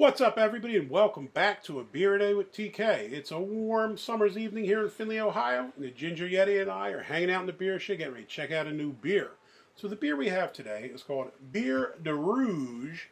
What's up, everybody, and welcome back to A Beer a Day with TK. It's a warm summer's evening here in Findlay, Ohio, and the Ginger Yeti and I are hanging out in the beer shed getting ready to check out a new beer. So the beer we have today is called Biere de Rouge,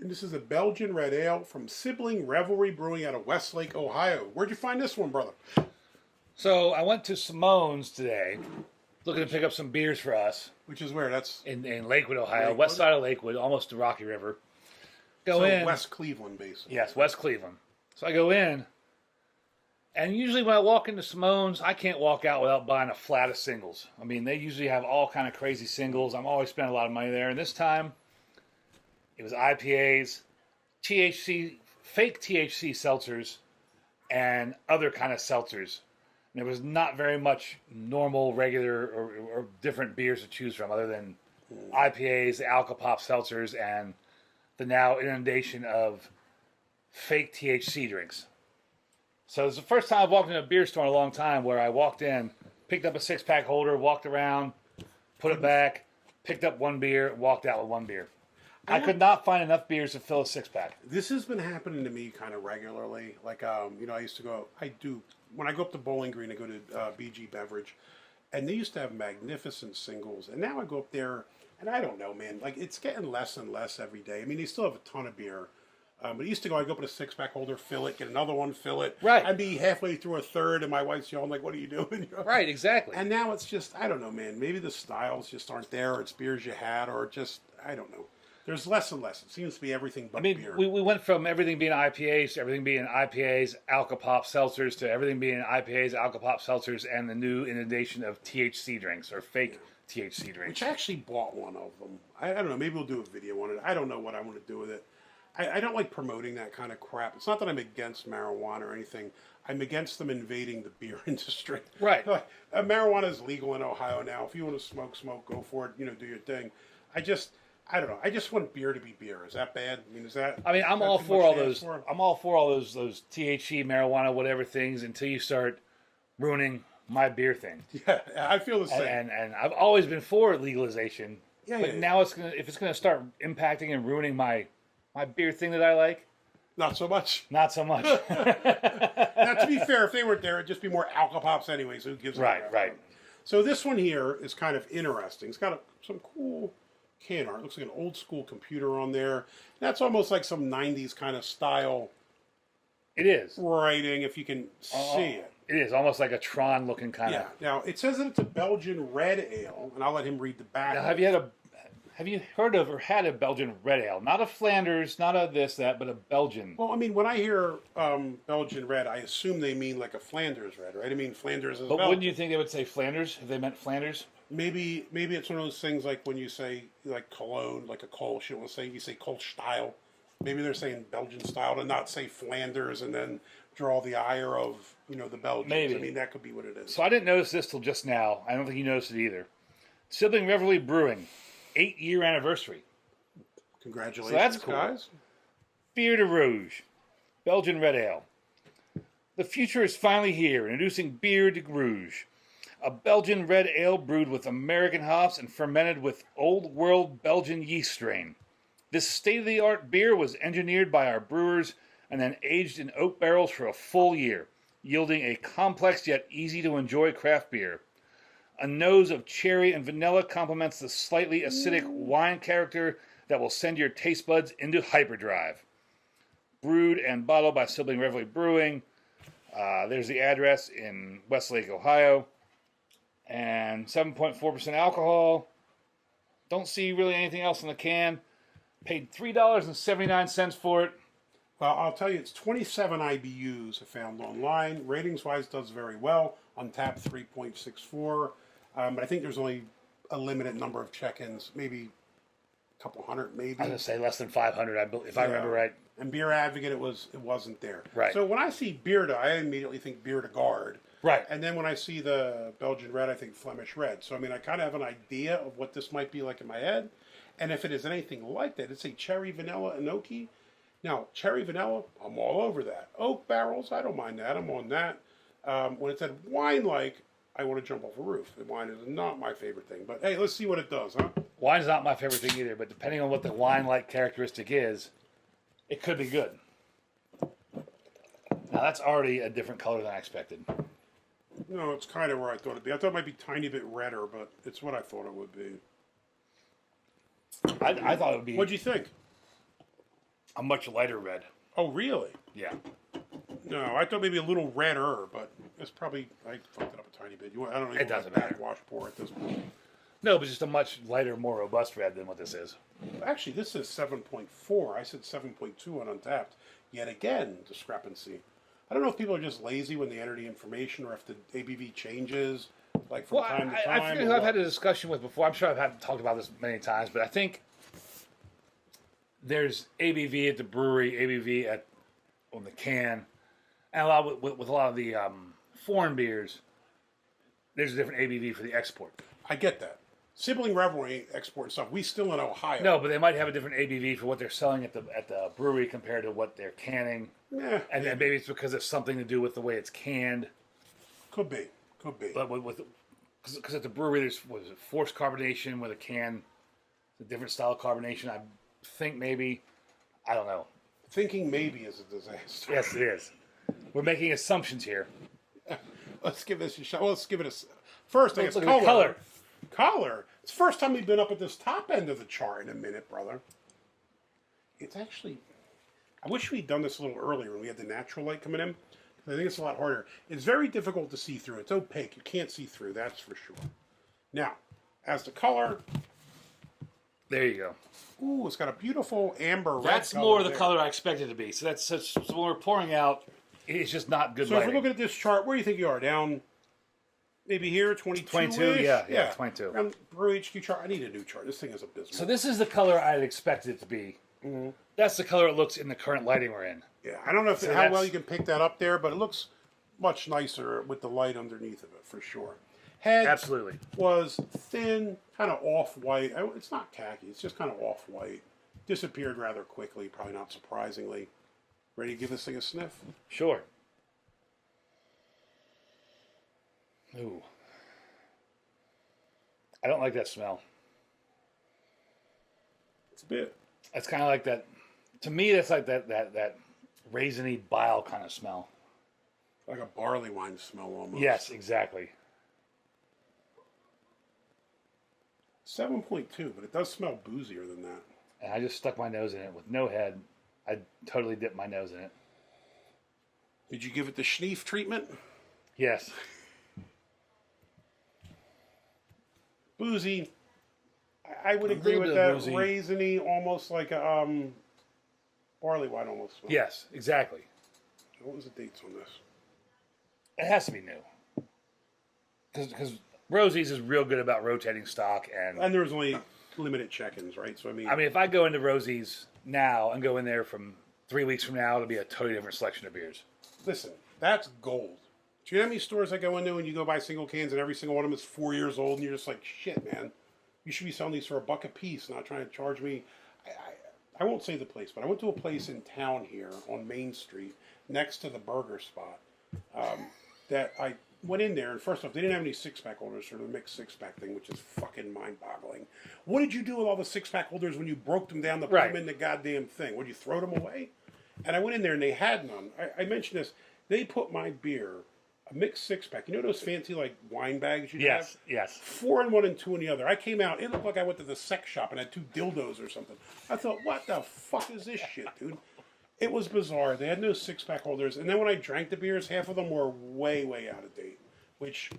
and this is a Belgian red ale from Sibling Revelry Brewing out of Westlake, Ohio. Where'd you find this one, brother? So I went to Simone's today, looking to pick up some beers for us. Which is where? That's in Lakewood, Ohio, Lakewood? west side of Lakewood, almost to Rocky River. Go in. West Cleveland, basically. Yes, West Cleveland. So I go in, and usually when I walk into Simone's, I can't walk out without buying a flat of singles. I mean, they usually have all kind of crazy singles. I'm always spending a lot of money there, and this time it was IPAs, THC, fake THC seltzers, and other kind of seltzers. And there was not very much normal, regular, or different beers to choose from other than IPAs, the Alka-Pop seltzers, and the now inundation of fake THC drinks. So it's the first time I've walked into a beer store in a long time where I walked in, picked up a six-pack holder, walked around, put it back, picked up one beer, walked out with one beer. I could not find enough beers to fill a six-pack. This has been happening to me kind of regularly. Like, I used to go, when I go up to Bowling Green, I go to BG Beverage, and they used to have magnificent singles. And now I go up there, and I don't know, man, like, it's getting less and less every day. I mean, they still have a ton of beer. But I used to go, I'd go up with a six-pack holder, fill it, get another one, fill it. Right. I'd be halfway through a third, and my wife's yelling, like, what are you doing? Right, exactly. And now it's just, I don't know, man, maybe the styles just aren't there, or it's beers you had, or just, I don't know. There's less and less. It seems to be everything but beer. We went from everything being IPAs to everything being IPAs, Alka-Pop seltzers, to everything being IPAs, Alka-Pop seltzers, and the new inundation of THC drinks, or fake THC drinks. Which I actually bought one of them. I don't know. Maybe we'll do a video on it. I don't know what I want to do with it. I don't like promoting that kind of crap. It's not that I'm against marijuana or anything. I'm against them invading the beer industry. Right. Like, marijuana is legal in Ohio now. If you want to smoke, go for it. Do your thing. I don't know. I just want beer to be beer. Is that bad? I mean, is that? I mean, I'm all for all those. I'm all for all those THC, marijuana, whatever things until you start ruining my beer thing. Yeah, I feel the same. And I've always been for legalization. Yeah, but now if it's gonna start impacting and ruining my beer thing that I like. Not so much. Not so much. Now, to be fair, if they weren't there, it'd just be more Alka-Pops anyway. So who gives a crap? Right. So this one here is kind of interesting. It's got some cool can art. It looks like an old school computer on there. That's almost like some 90s kind of style. It is. Writing, if you can see it. It is almost like a Tron looking kind of. Yeah. Now, it says that it's a Belgian red ale, and I'll let him read the back. Now, have you heard of or had a Belgian red ale? Not a Flanders, not a this, that, but a Belgian. Well, I mean, when I hear Belgian red, I assume they mean like a Flanders red, right? I mean, Flanders is But Belgian. wouldn't you think they would say Flanders if they meant Flanders? Maybe it's one of those things like when you say like Cologne, like a Kolsch, you say Kolsch style. Maybe they're saying Belgian style to not say Flanders and then draw the ire of the Belgians. Maybe. I mean, that could be what it is. So I didn't notice this till just now. I don't think you noticed it either. Sibling Revelry Brewing, 8-year anniversary. Congratulations, so that's cool. guys. Biere de Rouge, Belgian red ale. The future is finally here. Introducing Biere de Rouge, a Belgian red ale brewed with American hops and fermented with Old World Belgian yeast strain. This state-of-the-art beer was engineered by our brewers and then aged in oak barrels for a full year, yielding a complex yet easy-to-enjoy craft beer. A nose of cherry and vanilla complements the slightly acidic wine character that will send your taste buds into hyperdrive. Brewed and bottled by Sibling Revelry Brewing. There's the address in Westlake, Ohio. And 7.4% alcohol. Don't see really anything else in the can. Paid $3.79 for it. Well, I'll tell you, it's 27 IBUs I found online. Ratings-wise, does very well. Untappd 3.64. But I think there's only a limited number of check-ins, maybe a couple hundred, maybe. I was going to say less than 500, if I remember right. And Beer Advocate, it wasn't there. Right. So when I see Biere, I immediately think Biere de Garde. Right. And then when I see the Belgian red, I think Flemish red. So, I mean, I kind of have an idea of what this might be like in my head. And if it is anything like that, it's a cherry, vanilla, and oaky. Now, cherry, vanilla, I'm all over that. Oak barrels, I don't mind that. I'm on that. When it said wine-like, I want to jump off a roof. The wine is not my favorite thing. But, hey, let's see what it does, huh? Wine's not my favorite thing either, but depending on what the wine-like characteristic is, it could be good. Now that's already a different color than I expected. No, it's kind of where I thought it'd be. I thought it might be a tiny bit redder, but it's what I thought it would be. I thought it would be What'd you think? a much lighter red. Oh, really? Yeah. No, I thought maybe a little redder, but it's probably, I fucked it up a tiny bit. I don't know. It doesn't matter. Wash pour at this point. No, but just a much lighter, more robust red than what this is. Actually, this is 7.4. I said 7.2 on Untappd. Yet again, discrepancy. I don't know if people are just lazy when they enter the information or if the ABV changes, like from time to time. I forget who I've had a discussion with before. I'm sure I've talked about this many times, but I think there's ABV at the brewery, ABV on the can, and a lot with a lot of the foreign beers. There's a different ABV for the export. I get that. Sibling Revelry export stuff. We still in Ohio. No, but they might have a different ABV for what they're selling at the brewery compared to what they're canning. Yeah, And maybe it's because it's something to do with the way it's canned. could be. But because at the brewery there's forced carbonation with a can, a different style of carbonation. I think maybe, I don't know. Thinking maybe is a disaster. Yes, it is. We're making assumptions here. Let's give this a shot. Well, let's give it a. First, I guess Look at the color. color. Color. It's the first time we've been up at this top end of the chart in a minute, brother. It's actually. I wish we'd done this a little earlier when we had the natural light coming in. I think it's a lot harder. It's very difficult to see through. It's opaque. You can't see through, that's for sure. Now, as the color. There you go. Ooh, it's got a beautiful amber red. That's color more of the there. color I expected it to be. So so when we're pouring out, it's just not good So lighting. if we're looking at this chart, where do you think you are? Down maybe here, 22? 22, yeah, 22. Around Brew HQ chart. I need a new chart. This thing is abysmal. So this is the color I'd expected it to be. Mm-hmm. That's the color it looks in the current lighting we're in. Yeah, I don't know So how well you can pick that up there, but it looks much nicer with the light underneath of it, for sure. Head Absolutely. was thin, kind of off-white. It's not khaki. It's just kind of off-white. Disappeared rather quickly, probably not surprisingly. Ready to give this thing a sniff? Sure. Ooh. I don't like that smell. It's a bit. It's kind of like that. To me, that's like that raisiny bile kind of smell. Like a barley wine smell almost. Yes, exactly. 7.2, but it does smell boozier than that. And I just stuck my nose in it with no head. I totally dipped my nose in it. Did you give it the schneef treatment? Yes. Boozy. I would agree with bit that. boozy. Raisiny, almost like a barley wine almost. Smell. Yes, exactly. What was the dates on this? It has to be new. Because Rosie's is real good about rotating stock. And there's only limited check-ins, right? So I mean, if I go into Rosie's now and go in there from 3 weeks from now, it'll be a totally different selection of beers. Listen, that's gold. Do you know how many stores I go into and you go buy single cans and every single one of them is 4 years old and you're just like, shit, man. You should be selling these for $1 a piece, not trying to charge me. I won't say the place, but I went to a place in town here on Main Street next to the burger spot that I went in there, and first off, they didn't have any six-pack holders for the mixed six-pack thing, which is fucking mind-boggling. What did you do with all the six-pack holders when you broke them down to put them in the goddamn thing? Would you throw them away? And I went in there, and they had none. I mentioned this. They put my beer, a mixed six-pack. You know those fancy, like, wine bags you have? Yes. 4 in one and 2 in the other. I came out, it looked like I went to the sex shop and had 2 dildos or something. I thought, what the fuck is this shit, dude? It was bizarre. They had no six-pack holders. And then when I drank the beers, half of them were way, way out of date, which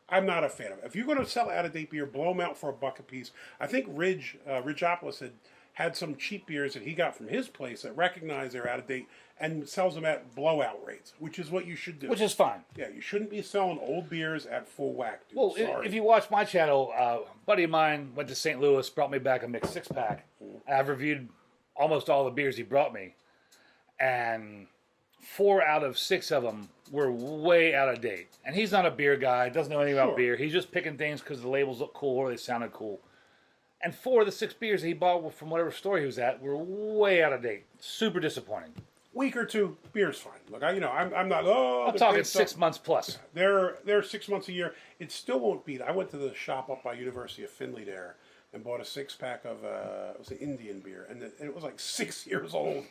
I'm not a fan of. If you're going to sell out-of-date beer, blow them out for $1 a piece. I think Ridgeopolis had some cheap beers that he got from his place that recognize they're out of date and sells them at blowout rates, which is what you should do. Which is fine. Yeah, you shouldn't be selling old beers at full whack, dude. Well, Sorry. if you watch my channel, a buddy of mine went to St. Louis, brought me back a mixed six-pack. I've reviewed almost all the beers he brought me, and 4 out of 6 of them were way out of date. And he's not a beer guy, doesn't know anything about beer. He's just picking things because the labels look cool or they sounded cool. And 4 of the 6 beers that he bought from whatever store he was at were way out of date. Super disappointing. Week or two, beer's fine. Look, I'm not. I'm talking 6 months plus. They're 6 months a year. It still won't beat. I went to the shop up by University of Findlay there and bought a 6-pack of it was an Indian beer, and it was like 6 years old.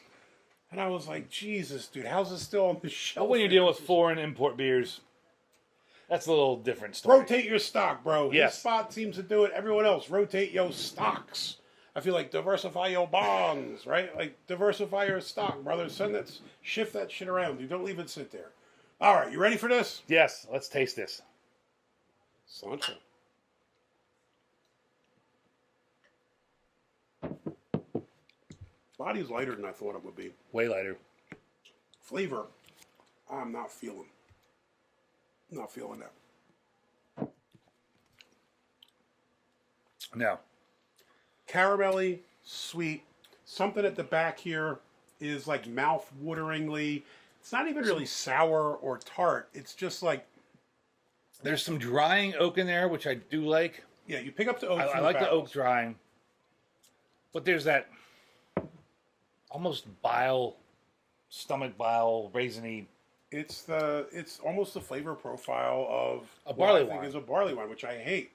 And I was like, Jesus, dude, how's this still on the shelf? But when you're dealing with foreign import beers, that's a little different story. Rotate your stock, bro. Yes. His spot seems to do it. Everyone else, rotate your stocks. I feel like diversify your bonds, right? Like diversify your stock, brother. Shift that shit around. You don't leave it sit there. All right, you ready for this? Yes, let's taste this. Sancho. Body's lighter than I thought it would be. Way lighter. Flavor, I'm not feeling. Not feeling that. No. Caramelly, sweet. Something at the back here is like mouth-wateringly. It's not even really sour or tart. It's just like... There's some drying oak in there, which I do like. Yeah, you pick up the oak. I like the oak drying. But there's that almost stomach bile, raisiny. It's almost the flavor profile of a barley what I think wine. is a barley wine, which I hate.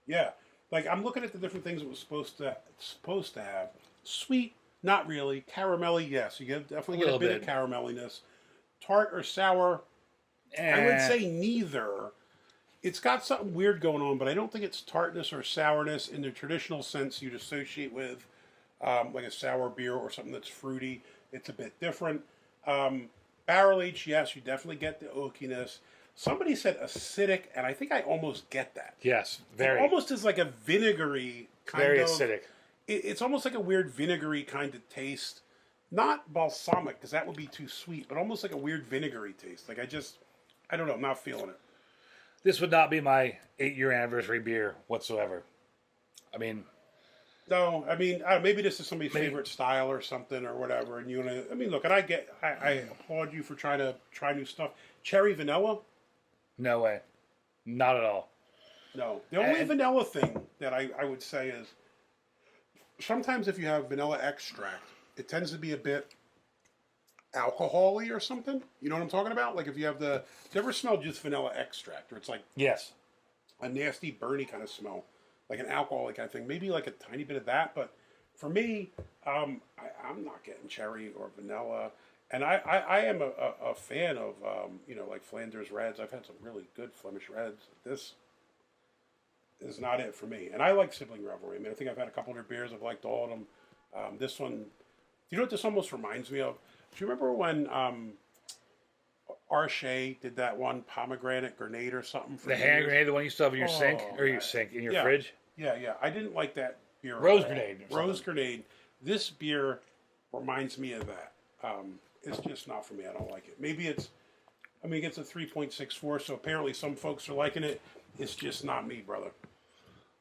Yeah, like I'm looking at the different things it was supposed to have. Sweet, not really. Caramelly, yes. You definitely get a bit of caramelliness. Tart or sour, I would say neither. It's got something weird going on, but I don't think it's tartness or sourness in the traditional sense you'd associate with like a sour beer or something that's fruity. It's a bit different. Barrel aged, yes, you definitely get the oakiness. Somebody said acidic, and I think I almost get that. Yes, very. It almost is like a vinegary kind of. Very acidic. It's almost like a weird vinegary kind of taste. Not balsamic, because that would be too sweet, but almost like a weird vinegary taste. Like I don't know, I'm not feeling it. This would not be my 8-year anniversary beer whatsoever. I mean... No, I mean, maybe this is somebody's favorite style or something or whatever. And look, and I applaud you for trying to try new stuff. Cherry vanilla? No way. Not at all. No. The only vanilla thing that I would say is sometimes if you have vanilla extract, it tends to be a bit alcohol-y or something. You know what I'm talking about? Like if you have do you ever smell just vanilla extract? Or it's like yes, a nasty, burny kind of smell. Like an alcoholic kind of thing. Maybe like a tiny bit of that. But for me, I'm not getting cherry or vanilla. And I am a fan of, like Flanders Reds. I've had some really good Flemish Reds. This is not it for me. And I like Sibling Revelry. I mean, I think I've had a couple of their beers. I've liked all of them. This one, do you know what this almost reminds me of? Do you remember when Arche did that one pomegranate grenade or something? The hand grenade, the one you still have in your sink? Or your sink, in your fridge? Yeah. I didn't like that beer. Rose grenade. Rose grenade. This beer reminds me of that. It's just not for me. I don't like it. Maybe it gets a 3.64, so apparently some folks are liking it. It's just not me, brother.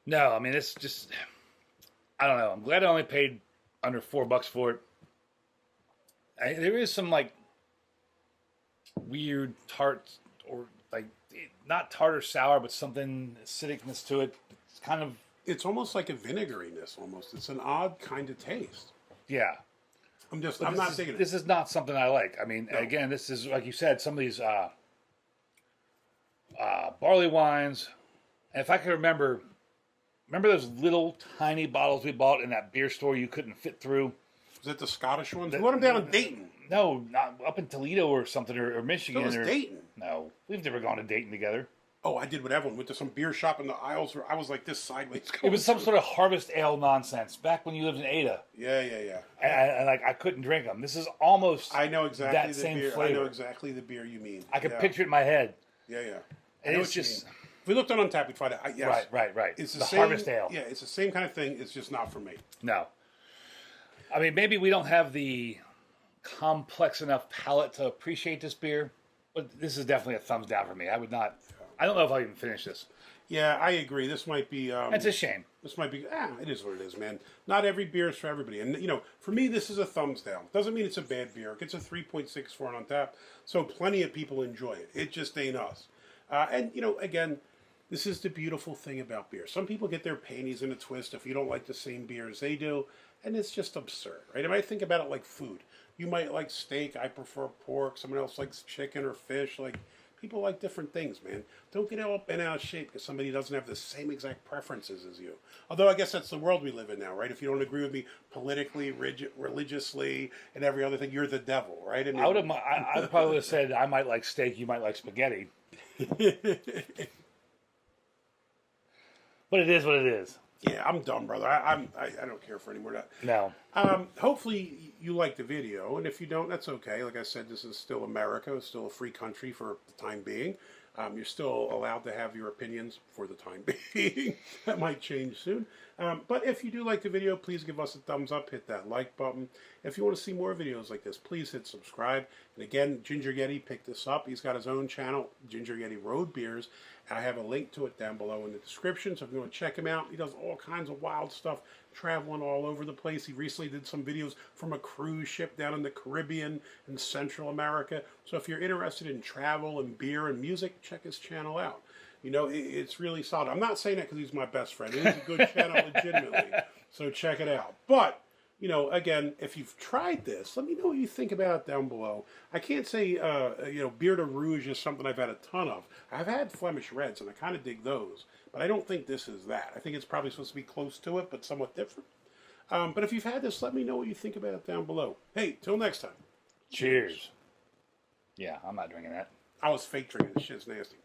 No, I mean, it's just... I don't know. I'm glad I only paid under $4 for it. There is some, like, weird tart, or, like, not tart or sour, but something acidicness to it. It's kind of... It's almost like a vinegariness, almost. It's an odd kind of taste. Yeah. I'm not digging it. This is not something I like. I mean, again, this is, like you said, some of these barley wines. And if I can remember those little tiny bottles we bought in that beer store you couldn't fit through? Is it the Scottish ones? We want them down in Dayton. No, not up in Toledo or something, or Michigan. So it was Dayton. No, we've never gone to Dayton together. Oh, I did with Evelyn. Went to some beer shop in the aisles where I was like this sideways. It was some sort of harvest ale nonsense back when you lived in Ada. Yeah. And like I couldn't drink them. This is almost I know exactly that the same beer. flavor. I know exactly the beer you mean. I can picture it in my head. Yeah. And it's just... If we looked on Untappd, we'd find it. Yes. Right. It's the same, harvest ale. Yeah, it's the same kind of thing. It's just not for me. No. I mean, maybe we don't have the complex enough palate to appreciate this beer, but this is definitely a thumbs down for me. I would not... I don't know if I'll even finish this. Yeah, I agree. This might be... it's a shame. This might be... it is what it is, man. Not every beer is for everybody. And, for me, this is a thumbs down. Doesn't mean it's a bad beer. It gets a 3.64 on Untappd, so plenty of people enjoy it. It just ain't us. And, again, this is the beautiful thing about beer. Some people get their panties in a twist if you don't like the same beer as they do, and it's just absurd, right? I might think about it like food. You might like steak. I prefer pork. Someone else likes chicken or fish. Like, People like different things, man. Don't get all bent out of shape because somebody doesn't have the same exact preferences as you. Although I guess that's the world we live in now, right? If you don't agree with me politically, religiously, and every other thing, you're the devil, right? I mean, I probably would have said I might like steak, you might like spaghetti. But it is what it is. Yeah, I'm done, brother. I don't care for any more of that. No. Hopefully you like the video, and if you don't, that's okay. Like I said, this is still America. It's still a free country for the time being. You're still allowed to have your opinions for the time being. That might change soon. But if you do like the video, please give us a thumbs up. Hit that like button. If you want to see more videos like this, please hit subscribe. And again, Ginger Yeti picked this up. He's got his own channel, Ginger Yeti Road Beers. I have a link to it down below in the description, so if you want to check him out, he does all kinds of wild stuff, traveling all over the place. He recently did some videos from a cruise ship down in the Caribbean and Central America. So if you're interested in travel and beer and music, check his channel out. You know, it's really solid. I'm not saying that because he's my best friend. It is a good channel legitimately, so check it out. But, you know, again, if you've tried this, let me know what you think about it down below. I can't say, you know, Biere de Rouge is something I've had a ton of. I've had Flemish Reds, and I kind of dig those. But I don't think this is that. I think it's probably supposed to be close to it, but somewhat different. But if you've had this, let me know what you think about it down below. Hey, till next time. Cheers. Yeah, I'm not drinking that. I was fake drinking. This shit's nasty.